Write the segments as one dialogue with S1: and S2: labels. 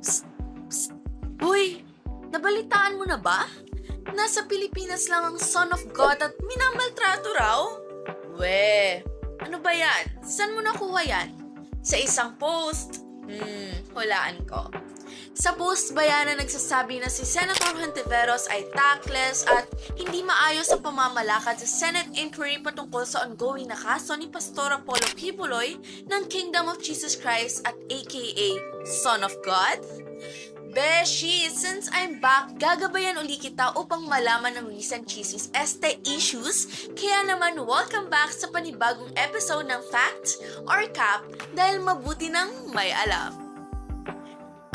S1: Psst, psst. Hoy, nabalitaan mo na ba? Nasa Pilipinas lang ang Son of God at minamaltrato raw? We, ano ba yan? Saan mo nakuha yan? Sa isang post? Hulaan ko. Sa post ba yan na nagsasabi na si Senator Hontiveros ay tactless at hindi maayos ang pamamalakad sa Senate inquiry patungkol sa ongoing na kaso ni Pastor Apollo Kibuloy ng Kingdom of Jesus Christ at aka Son of God? Beshi, since I'm back, gagabayan uli kita upang malaman ng recent chismis issues. Kaya naman, welcome back sa panibagong episode ng Fact or Cap dahil mabuti nang may alam.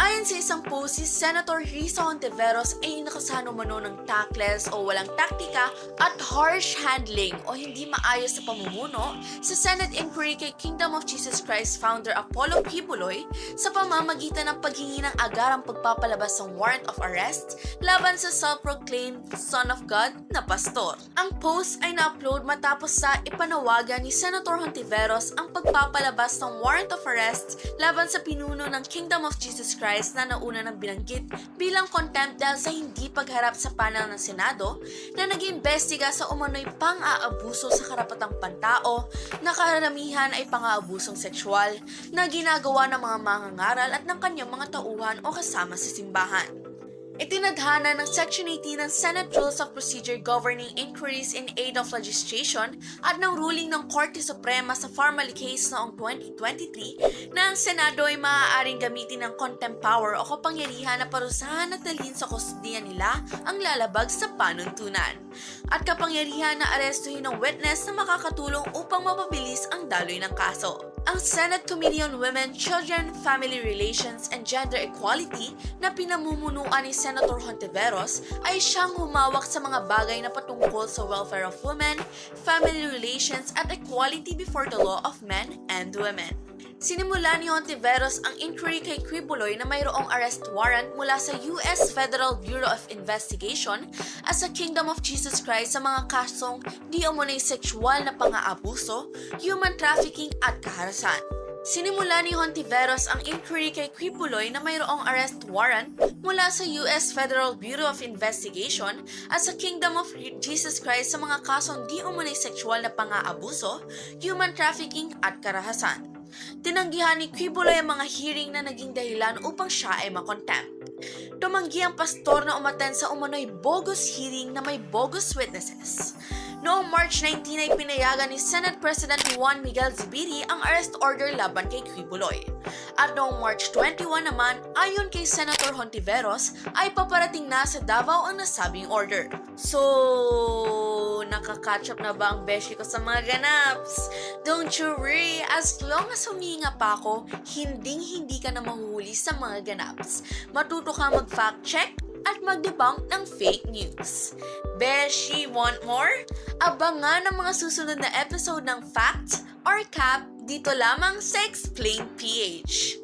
S1: Ayon sa isang post, si Senator Risa Hontiveros ay nakasano mano ng tactless o walang taktika at harsh handling o hindi maayos sa pamumuno sa Senate inquiry kay Kingdom of Jesus Christ founder Apollo Kibuloy sa pamamagitan ng paghingi ng agarang pagpapalabas ng warrant of arrest laban sa self-proclaimed Son of God na pastor. Ang post ay na-upload matapos sa ipanawagan ni Senator Hontiveros ang pagpapalabas ng warrant of arrest laban sa pinuno ng Kingdom of Jesus Christ na nauna ng binanggit bilang contempt dahil sa hindi pagharap sa panel ng Senado na nag-iimbestiga sa umano'y pang-aabuso sa karapatang pantao na karamihan ay pang-aabusong sexual na ginagawa ng mga mangangaral at ng kanyang mga tauhan o kasama sa simbahan. Itinadhana ng Section 18 ng Senate Rules of Procedure governing inquiries in aid of legislation at ng ruling ng Korte Suprema sa Farmally case noong 2023 na ang Senado ay maaaring gamitin ng contempt power o kapangyarihan na parusahan at dalhin sa kustudiya nila ang lalabag sa panuntunan at kapangyarihan na arestuhin ng witness na makakatulong upang mapabilis ang daloy ng kaso. Ang Senate Committee on Women, Children, Family Relations, and Gender Equality na pinamumunuan ni Senator Hontiveros ay siyang humawak sa mga bagay na patungkol sa welfare of women, family relations, at equality before the law of men and women. Sinimula ni Hontiveros ang inquiry kay Kibuloy na mayroong arrest warrant mula sa US Federal Bureau of Investigation at sa Kingdom of Jesus Christ sa mga kasong di umunay sexual na pang-aabuso, human trafficking at kaharasan. Sinimula ni Hontiveros ang inquiry kay Kibuloy na mayroong arrest warrant mula sa US Federal Bureau of Investigation at sa Kingdom of Jesus Christ sa mga kasong di umunay sexual na pang-aabuso, human trafficking at karahasan. Tinanggihan ni Kibuloy ang mga hearing na naging dahilan upang siya ay makontempt. Tumanggi ang pastor na umattend sa umano'y bogus hearing na may bogus witnesses. Noong March 19 ay pinayagan ni Senate President Juan Miguel Zubiri ang arrest order laban kay Kibuloy. At noong March 21 naman, ayon kay Senator Hontiveros, ay paparating na sa Davao ang nasabing order. So, nakakatch up na ba ang beshi ko sa mga ganaps? Don't you worry, as long as humihinga pa ako, hindi ka na mahuhuli sa mga ganaps. Matuto ka mag-fact check at mag-debunk ng fake news. Beshi, want more? Abangan ang mga susunod na episode ng Fact or Cap dito lamang sa Explain PH.